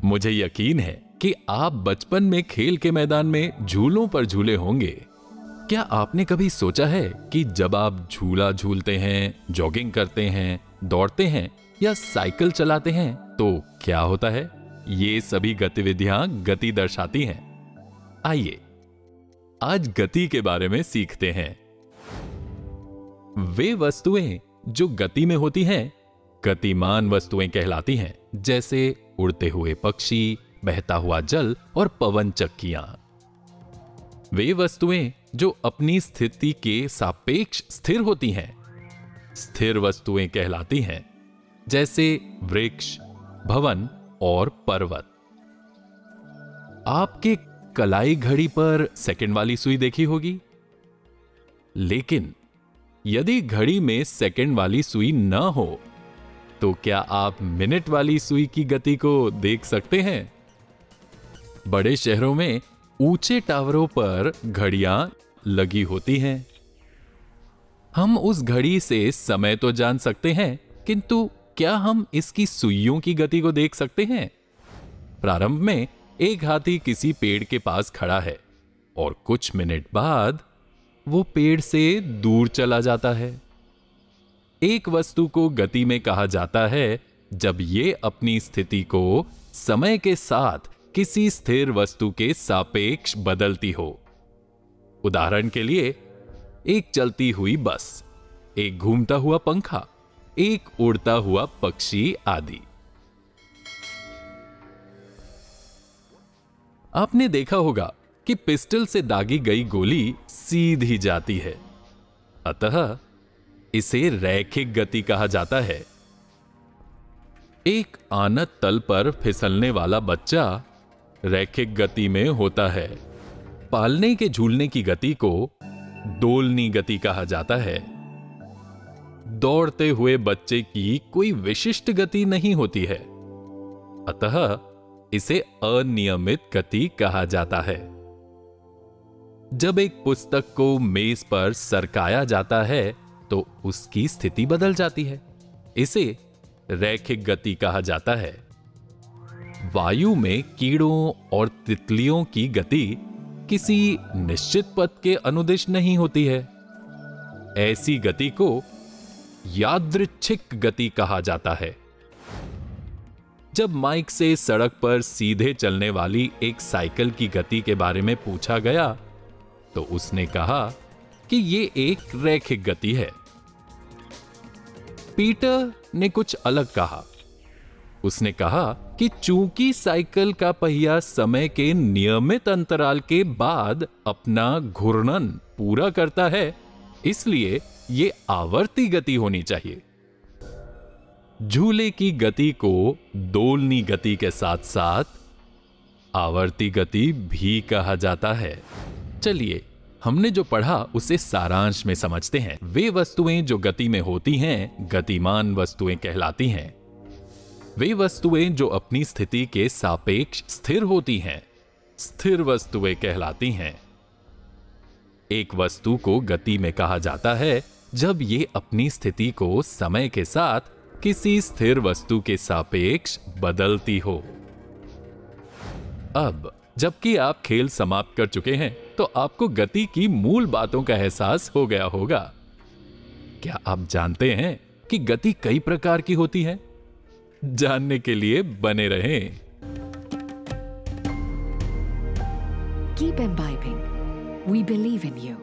मुझे यकीन है कि आप बचपन में खेल के मैदान में झूलों पर झूले होंगे। क्या आपने कभी सोचा है कि जब आप झूला झूलते हैं, जॉगिंग करते हैं, दौड़ते हैं या साइकिल चलाते हैं तो क्या होता है? ये सभी गतिविधियां गति दर्शाती हैं। आइए आज गति के बारे में सीखते हैं। वे वस्तुएं जो गति में होती हैं गतिमान वस्तुएं कहलाती हैं, जैसे उड़ते हुए पक्षी, बहता हुआ जल और पवन चक्कियां। वे वस्तुएं जो अपनी स्थिति के सापेक्ष स्थिर होती हैं स्थिर वस्तुएं कहलाती हैं, जैसे वृक्ष, भवन और पर्वत। आपके कलाई घड़ी पर सेकंड वाली सुई देखी होगी, लेकिन यदि घड़ी में सेकंड वाली सुई न हो तो क्या आप मिनट वाली सुई की गति को देख सकते हैं? बड़े शहरों में ऊंचे टावरों पर घड़ियां लगी होती हैं। हम उस घड़ी से समय तो जान सकते हैं, किंतु क्या हम इसकी सुइयों की गति को देख सकते हैं? प्रारंभ में एक हाथी किसी पेड़ के पास खड़ा है और कुछ मिनट बाद वो पेड़ से दूर चला जाता है। एक वस्तु को गति में कहा जाता है जब ये अपनी स्थिति को समय के साथ किसी स्थिर वस्तु के सापेक्ष बदलती हो। उदाहरण के लिए, एक चलती हुई बस, एक घूमता हुआ पंखा, एक उड़ता हुआ पक्षी आदि। आपने देखा होगा कि पिस्टल से दागी गई गोली सीधी जाती है, अतः इसे रैखिक गति कहा जाता है। एक आनत तल पर फिसलने वाला बच्चा रैखिक गति में होता है। पालने के झूलने की गति को दोलनी गति कहा जाता है। दौड़ते हुए बच्चे की कोई विशिष्ट गति नहीं होती है, अतः इसे अनियमित गति कहा जाता है। जब एक पुस्तक को मेज पर सरकाया जाता है तो उसकी स्थिति बदल जाती है, इसे रैखिक गति कहा जाता है। वायु में कीड़ों और तितलियों की गति किसी निश्चित पथ के अनुदिश नहीं होती है। ऐसी गति को यादृच्छिक गति कहा जाता है। जब माइक से सड़क पर सीधे चलने वाली एक साइकिल की गति के बारे में पूछा गया तो उसने कहा कि यह एक रैखिक गति है। पीटर ने कुछ अलग कहा। उसने कहा कि चूंकि साइकिल का पहिया समय के नियमित अंतराल के बाद अपना घूर्णन पूरा करता है, इसलिए यह आवर्ती गति होनी चाहिए। झूले की गति को दोलनी गति के साथ साथ आवर्ती गति भी कहा जाता है। चलिए हमने जो पढ़ा उसे सारांश में समझते हैं। वे वस्तुएं जो गति में होती हैं गतिमान वस्तुएं कहलाती हैं। वे वस्तुएं जो अपनी स्थिति के सापेक्ष स्थिर होती हैं स्थिर वस्तुएं कहलाती हैं। एक वस्तु को गति में कहा जाता है जब ये अपनी स्थिति को समय के साथ किसी स्थिर वस्तु के सापेक्ष बदलती हो। अब जबकि आप खेल समाप्त कर चुके हैं तो आपको गति की मूल बातों का एहसास हो गया होगा। क्या आप जानते हैं कि गति कई प्रकार की होती है? जानने के लिए बने रहें। Keep imbibing. We believe in you.